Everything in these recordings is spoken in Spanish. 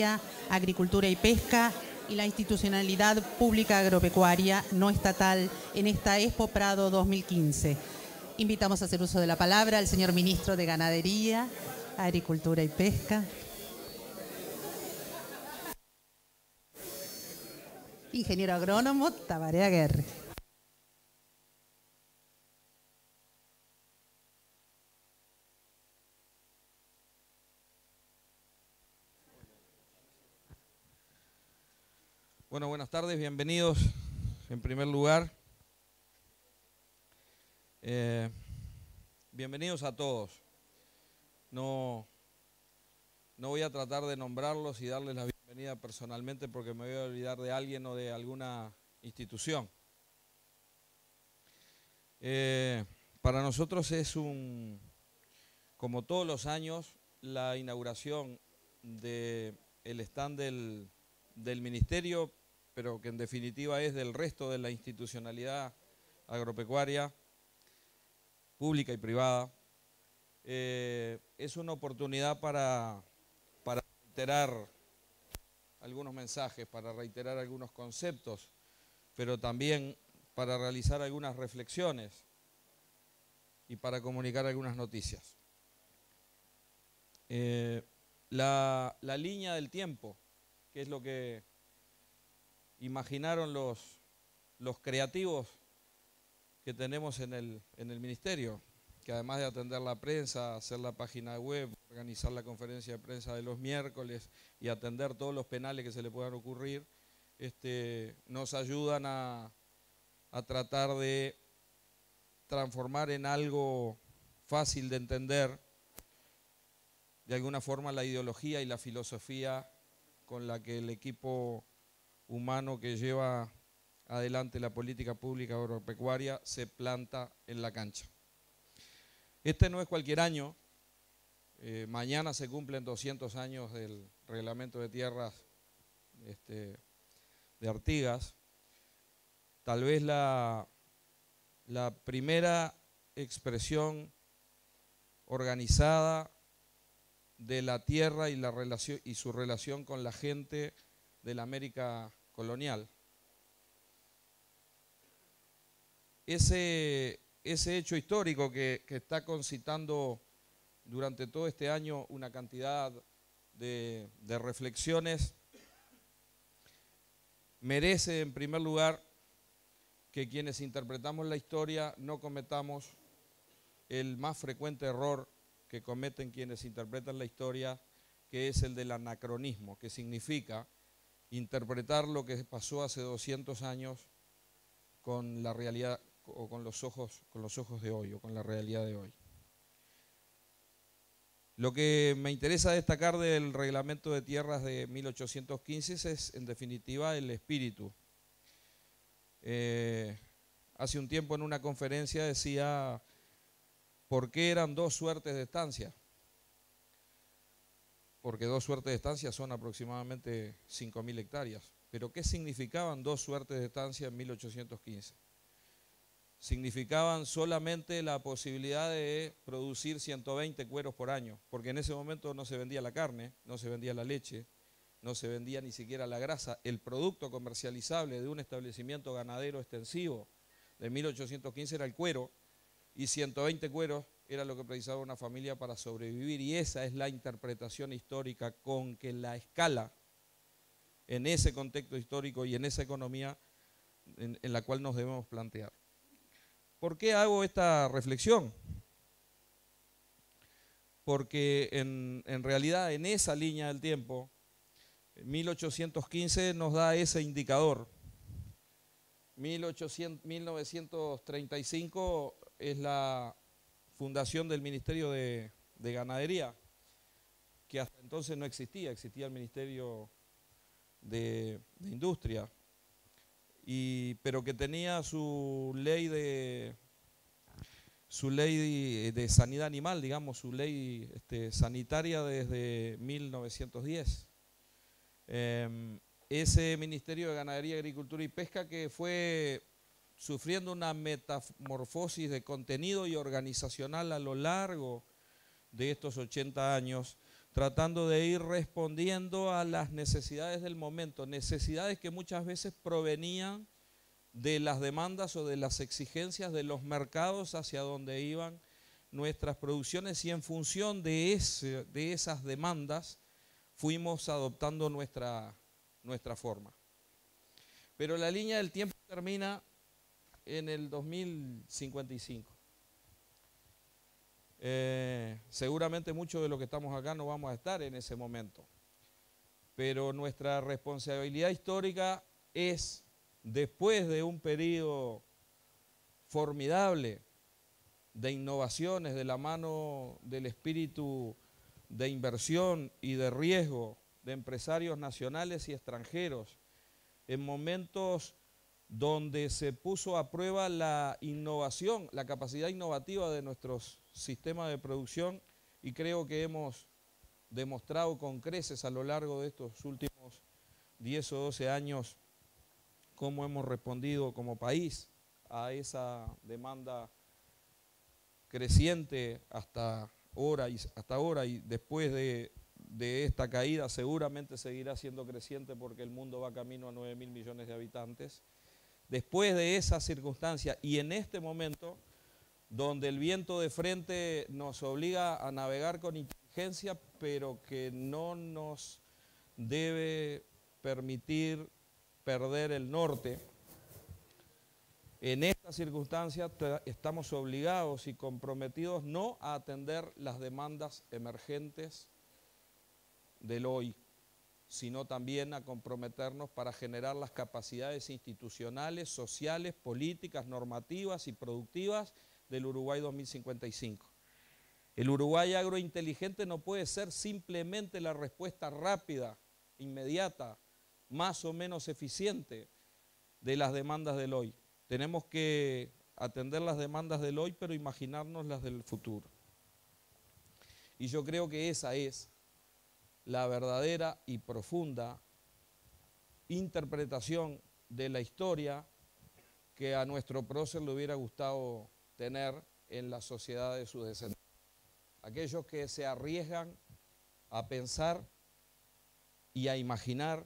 Ganadería, Agricultura y Pesca y la Institucionalidad Pública Agropecuaria no estatal en esta Expo Prado 2015. Invitamos a hacer uso de la palabra al señor Ministro de Ganadería, Agricultura y Pesca. Ingeniero agrónomo Tabaré Aguerre. Bueno, buenas tardes, bienvenidos en primer lugar. Bienvenidos a todos. No voy a tratar de nombrarlos y darles la bienvenida personalmente porque me voy a olvidar de alguien o de alguna institución. Para nosotros es como todos los años, la inauguración del stand del Ministerio, pero que en definitiva es del resto de la institucionalidad agropecuaria, pública y privada. Es una oportunidad para reiterar algunos mensajes, para reiterar algunos conceptos, pero también para realizar algunas reflexiones y para comunicar algunas noticias. La línea del tiempo, que es lo que imaginaron los creativos que tenemos en el Ministerio, que además de atender la prensa, hacer la página web, organizar la conferencia de prensa de los miércoles y atender todos los penales que se le puedan ocurrir, nos ayudan a tratar de transformar en algo fácil de entender, de alguna forma, la ideología y la filosofía con la que el equipo humano que lleva adelante la política pública agropecuaria se planta en la cancha. Este no es cualquier año. Mañana se cumplen 200 años del reglamento de tierras de Artigas. Tal vez la primera expresión organizada de la tierra y su relación con la gente de la América colonial. Ese hecho histórico que está concitando durante todo este año una cantidad de reflexiones merece, en primer lugar, que quienes interpretamos la historia no cometamos el más frecuente error que cometen quienes interpretan la historia, que es el del anacronismo, que significa interpretar lo que pasó hace 200 años con la realidad o con los ojos de hoy o con la realidad de hoy. Lo que me interesa destacar del reglamento de tierras de 1815 es, en definitiva, el espíritu. Hace un tiempo en una conferencia decía por qué eran dos suertes de estancia. Porque dos suertes de estancia son aproximadamente 5.000 hectáreas. Pero ¿qué significaban dos suertes de estancia en 1815? Significaban solamente la posibilidad de producir 120 cueros por año, porque en ese momento no se vendía la carne, no se vendía la leche, no se vendía ni siquiera la grasa. El producto comercializable de un establecimiento ganadero extensivo de 1815 era el cuero, y 120 cueros era lo que precisaba una familia para sobrevivir, y esa es la interpretación histórica con que la escala en ese contexto histórico y en esa economía en la cual nos debemos plantear. ¿Por qué hago esta reflexión? Porque en realidad en esa línea del tiempo, 1815 nos da ese indicador. 1935 es la fundación del Ministerio de Ganadería, que hasta entonces no existía, existía el Ministerio de Industria, pero que tenía su ley de sanidad animal, digamos, su ley sanitaria desde 1910. Ese Ministerio de Ganadería, Agricultura y Pesca que fue sufriendo una metamorfosis de contenido y organizacional a lo largo de estos 80 años, tratando de ir respondiendo a las necesidades del momento, necesidades que muchas veces provenían de las demandas o de las exigencias de los mercados hacia donde iban nuestras producciones, y en función de esas demandas fuimos adoptando nuestra forma. Pero la línea del tiempo termina en el 2055. Seguramente muchos de los que estamos acá no vamos a estar en ese momento, pero nuestra responsabilidad histórica es, después de un periodo formidable de innovaciones de la mano del espíritu de inversión y de riesgo de empresarios nacionales y extranjeros, en momentos donde se puso a prueba la innovación, la capacidad innovativa de nuestros sistemas de producción, y creo que hemos demostrado con creces a lo largo de estos últimos 10 o 12 años cómo hemos respondido como país a esa demanda creciente hasta ahora, y después de esta caída seguramente seguirá siendo creciente porque el mundo va camino a 9.000 millones de habitantes. Después de esa circunstancia y en este momento donde el viento de frente nos obliga a navegar con inteligencia, pero que no nos debe permitir perder el norte, en esta circunstancia estamos obligados y comprometidos no a atender las demandas emergentes del hoy, sino también a comprometernos para generar las capacidades institucionales, sociales, políticas, normativas y productivas del Uruguay 2055. El Uruguay agrointeligente no puede ser simplemente la respuesta rápida, inmediata, más o menos eficiente de las demandas del hoy. Tenemos que atender las demandas del hoy, pero imaginarnos las del futuro. Y yo creo que esa es la verdadera y profunda interpretación de la historia que a nuestro prócer le hubiera gustado tener en la sociedad de sus descendientes. Aquellos que se arriesgan a pensar y a imaginar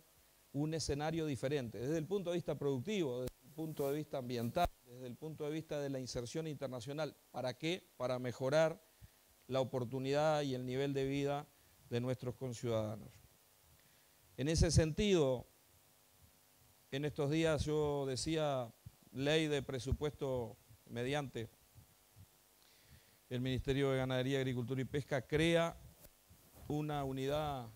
un escenario diferente, desde el punto de vista productivo, desde el punto de vista ambiental, desde el punto de vista de la inserción internacional. ¿Para qué? Para mejorar la oportunidad y el nivel de vida de nuestros conciudadanos. En ese sentido, en estos días yo decía, ley de presupuesto mediante el Ministerio de Ganadería, Agricultura y Pesca crea una unidad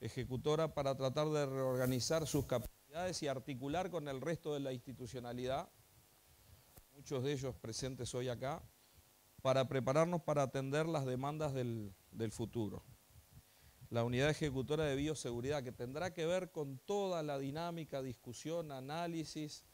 ejecutora para tratar de reorganizar sus capacidades y articular con el resto de la institucionalidad, muchos de ellos presentes hoy acá, para prepararnos para atender las demandas del futuro. La unidad ejecutora de bioseguridad, que tendrá que ver con toda la dinámica, discusión, análisis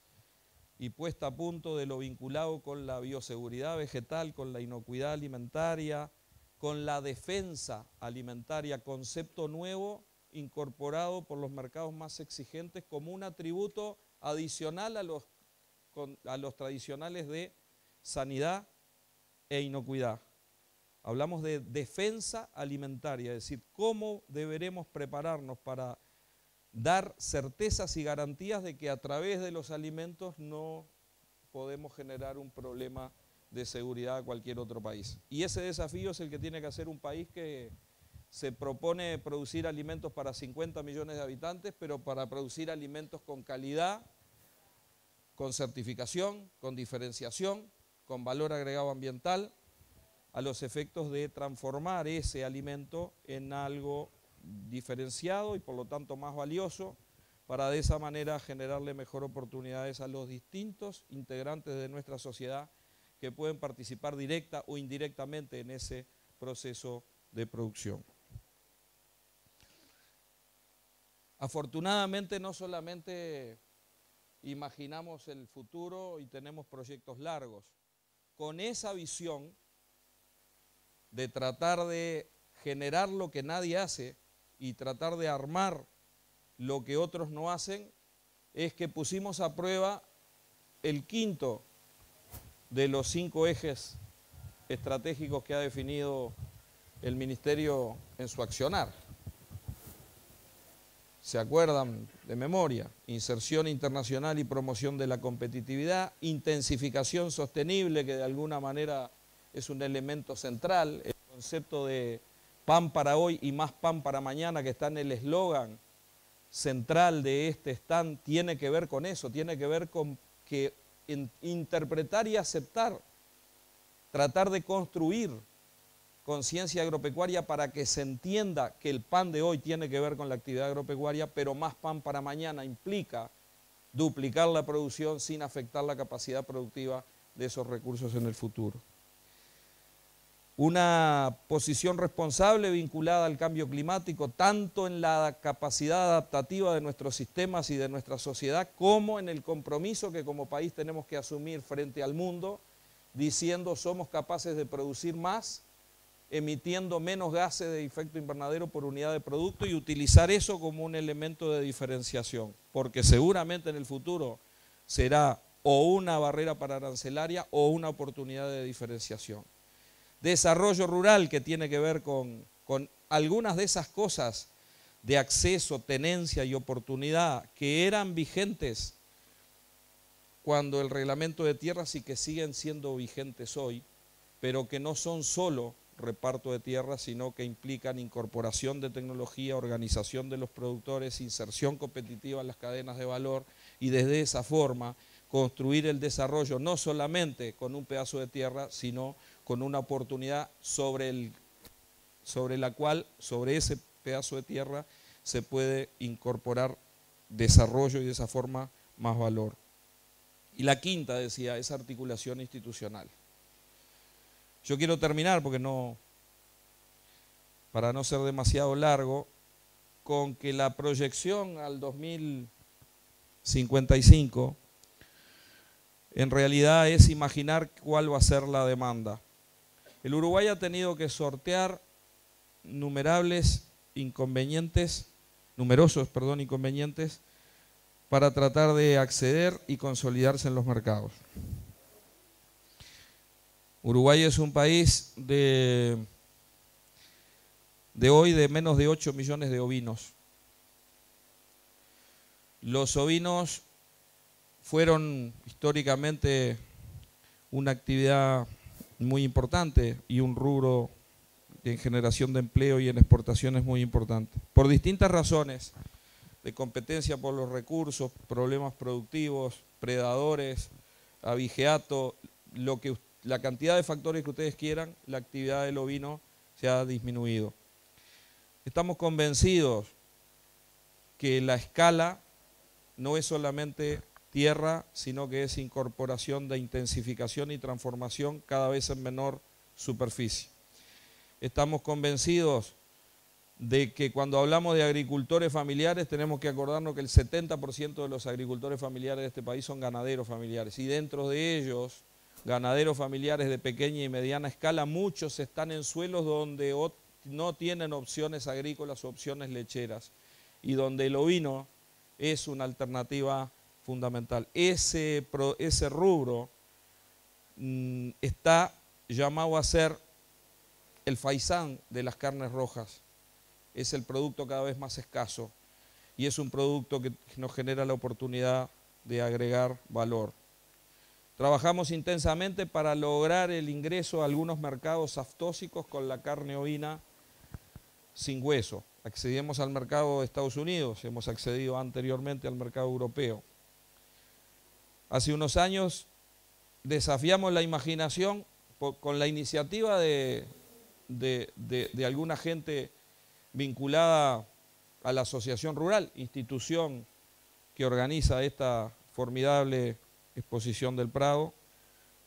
y puesta a punto de lo vinculado con la bioseguridad vegetal, con la inocuidad alimentaria, con la defensa alimentaria, concepto nuevo incorporado por los mercados más exigentes como un atributo adicional a los tradicionales de sanidad e inocuidad. Hablamos de defensa alimentaria, es decir, cómo deberemos prepararnos para dar certezas y garantías de que a través de los alimentos no podemos generar un problema de seguridad a cualquier otro país. Y ese desafío es el que tiene que hacer un país que se propone producir alimentos para 50 millones de habitantes, pero para producir alimentos con calidad, con certificación, con diferenciación, con valor agregado ambiental, a los efectos de transformar ese alimento en algo diferenciado y por lo tanto más valioso, para de esa manera generarle mejor oportunidades a los distintos integrantes de nuestra sociedad que pueden participar directa o indirectamente en ese proceso de producción. Afortunadamente no solamente imaginamos el futuro y tenemos proyectos largos, con esa visión de tratar de generar lo que nadie hace y tratar de armar lo que otros no hacen, es que pusimos a prueba el quinto de los 5 ejes estratégicos que ha definido el Ministerio en su accionar. ¿Se acuerdan de memoria? Inserción internacional y promoción de la competitividad, intensificación sostenible, que de alguna manera es un elemento central, el concepto de pan para hoy y más pan para mañana, que está en el eslogan central de este stand, tiene que ver con eso, tiene que ver con que interpretar y aceptar, tratar de construir conciencia agropecuaria para que se entienda que el pan de hoy tiene que ver con la actividad agropecuaria, pero más pan para mañana implica duplicar la producción sin afectar la capacidad productiva de esos recursos en el futuro. Una posición responsable vinculada al cambio climático, tanto en la capacidad adaptativa de nuestros sistemas y de nuestra sociedad, como en el compromiso que como país tenemos que asumir frente al mundo, diciendo somos capaces de producir más, emitiendo menos gases de efecto invernadero por unidad de producto, y utilizar eso como un elemento de diferenciación, porque seguramente en el futuro será o una barrera paraarancelaria o una oportunidad de diferenciación. Desarrollo rural, que tiene que ver con algunas de esas cosas de acceso, tenencia y oportunidad que eran vigentes cuando el reglamento de tierras y que siguen siendo vigentes hoy, pero que no son solo reparto de tierras, sino que implican incorporación de tecnología, organización de los productores, inserción competitiva en las cadenas de valor, y desde esa forma construir el desarrollo no solamente con un pedazo de tierra, sino con una oportunidad sobre ese pedazo de tierra se puede incorporar desarrollo y de esa forma más valor. Y la quinta, decía, es articulación institucional. Yo quiero terminar, para no ser demasiado largo, con que la proyección al 2055 en realidad es imaginar cuál va a ser la demanda. El Uruguay ha tenido que sortear numerosos inconvenientes para tratar de acceder y consolidarse en los mercados. Uruguay es un país de hoy de menos de 8 millones de ovinos. Los ovinos fueron históricamente una actividad muy importante y un rubro en generación de empleo y en exportaciones muy importante. Por distintas razones, de competencia por los recursos, problemas productivos, predadores, abigeato, la cantidad de factores que ustedes quieran, la actividad del ovino se ha disminuido. Estamos convencidos que la escala no es solamente tierra, sino que es incorporación de intensificación y transformación cada vez en menor superficie. Estamos convencidos de que cuando hablamos de agricultores familiares tenemos que acordarnos que el 70% de los agricultores familiares de este país son ganaderos familiares, y dentro de ellos, ganaderos familiares de pequeña y mediana escala, muchos están en suelos donde no tienen opciones agrícolas o opciones lecheras, y donde el ovino es una alternativa fundamental. Ese rubro está llamado a ser el faisán de las carnes rojas. Es el producto cada vez más escaso y es un producto que nos genera la oportunidad de agregar valor. Trabajamos intensamente para lograr el ingreso a algunos mercados aftóxicos con la carne ovina sin hueso. Accedimos al mercado de Estados Unidos, hemos accedido anteriormente al mercado europeo. Hace unos años desafiamos la imaginación con la iniciativa de alguna gente vinculada a la Asociación Rural, institución que organiza esta formidable exposición del Prado,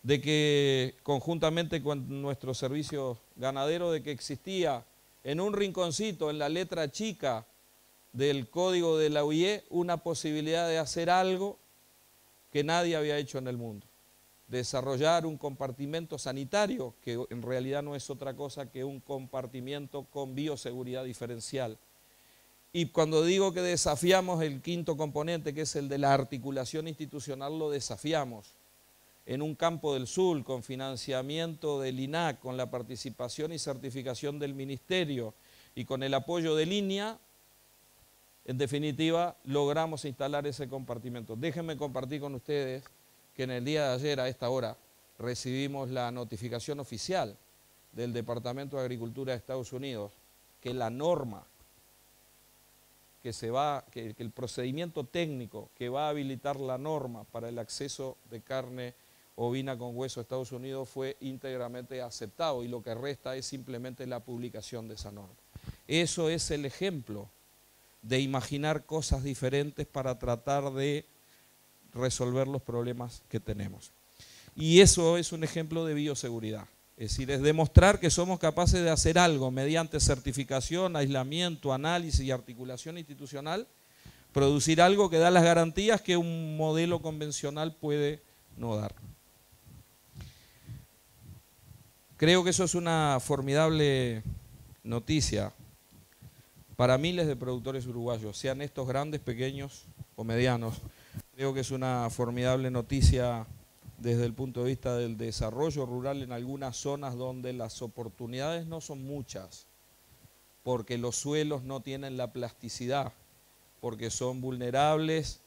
de que conjuntamente con nuestro servicio ganadero, de que existía en un rinconcito, en la letra chica del código de la OIE, una posibilidad de hacer algo que nadie había hecho en el mundo. Desarrollar un compartimento sanitario, que en realidad no es otra cosa que un compartimento con bioseguridad diferencial. Y cuando digo que desafiamos el quinto componente, que es el de la articulación institucional, lo desafiamos. en un campo del sur, con financiamiento del INAC, con la participación y certificación del Ministerio y con el apoyo de Línea, en definitiva, logramos instalar ese compartimento. Déjenme compartir con ustedes que en el día de ayer, a esta hora, recibimos la notificación oficial del Departamento de Agricultura de Estados Unidos que la norma que el procedimiento técnico que va a habilitar la norma para el acceso de carne ovina con hueso a Estados Unidos fue íntegramente aceptado y lo que resta es simplemente la publicación de esa norma. Eso es el ejemplo de imaginar cosas diferentes para tratar de resolver los problemas que tenemos. Y eso es un ejemplo de bioseguridad. Es decir, es demostrar que somos capaces de hacer algo mediante certificación, aislamiento, análisis y articulación institucional, producir algo que da las garantías que un modelo convencional puede no dar. Creo que eso es una formidable noticia para miles de productores uruguayos, sean estos grandes, pequeños o medianos. Creo que es una formidable noticia desde el punto de vista del desarrollo rural en algunas zonas donde las oportunidades no son muchas, porque los suelos no tienen la plasticidad, porque son vulnerables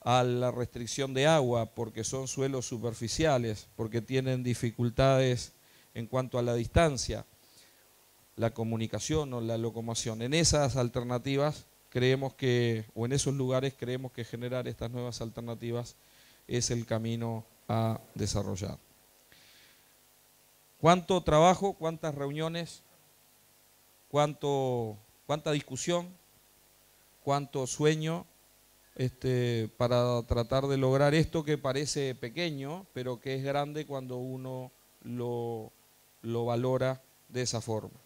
a la restricción de agua, porque son suelos superficiales, porque tienen dificultades en cuanto a la distancia, la comunicación o la locomoción. En esas alternativas creemos que, o en esos lugares creemos que generar estas nuevas alternativas es el camino a desarrollar. ¿Cuánto trabajo, cuántas reuniones, cuánta discusión, cuánto sueño para tratar de lograr esto que parece pequeño, pero que es grande cuando uno lo valora de esa forma?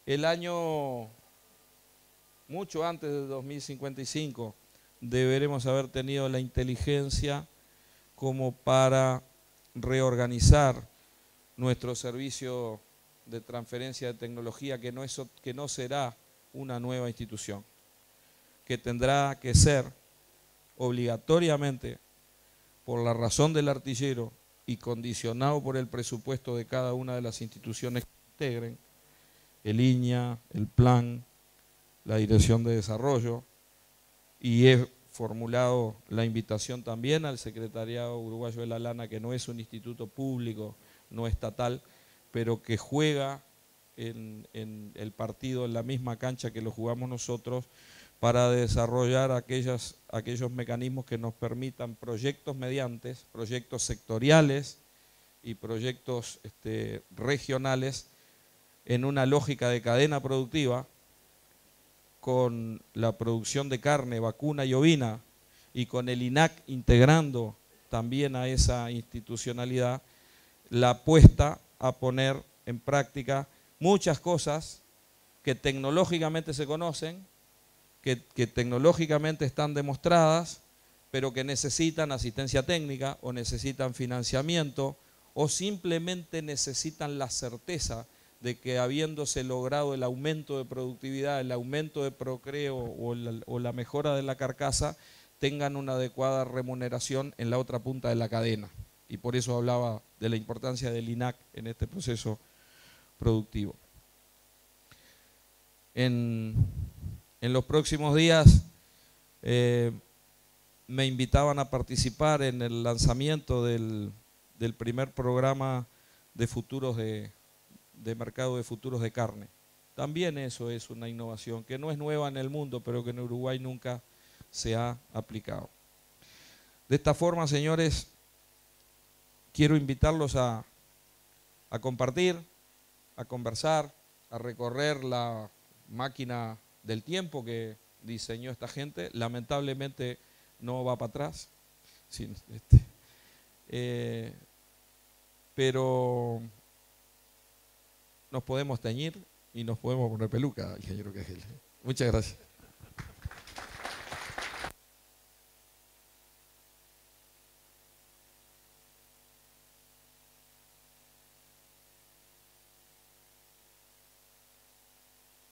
El año, mucho antes de 2055, deberemos haber tenido la inteligencia como para reorganizar nuestro servicio de transferencia de tecnología, que no será una nueva institución, que tendrá que ser obligatoriamente, por la razón del artillero y condicionado por el presupuesto de cada una de las instituciones que integren, el INIA, el Plan, la Dirección de Desarrollo, y he formulado la invitación también al Secretariado Uruguayo de la Lana, que no es un instituto público, no estatal, pero que juega en el partido en la misma cancha que lo jugamos nosotros, para desarrollar aquellos mecanismos que nos permitan proyectos mediantes, proyectos sectoriales y proyectos regionales en una lógica de cadena productiva, con la producción de carne, vacuna y ovina, y con el INAC integrando también a esa institucionalidad, la apuesta a poner en práctica muchas cosas que tecnológicamente se conocen, que tecnológicamente están demostradas, pero que necesitan asistencia técnica o necesitan financiamiento o simplemente necesitan la certeza de que habiéndose logrado el aumento de productividad, el aumento de procreo o la mejora de la carcasa, tengan una adecuada remuneración en la otra punta de la cadena. Y por eso hablaba de la importancia del INAC en este proceso productivo. En los próximos días me invitaban a participar en el lanzamiento del primer programa de futuros de mercado de futuros de carne. También eso es una innovación que no es nueva en el mundo, pero que en Uruguay nunca se ha aplicado. De esta forma, señores, quiero invitarlos a compartir, a conversar, a recorrer la máquina del tiempo que diseñó esta gente. Lamentablemente no va para atrás, pero nos podemos teñir y nos podemos poner peluca, ingeniero Quejel. Muchas gracias.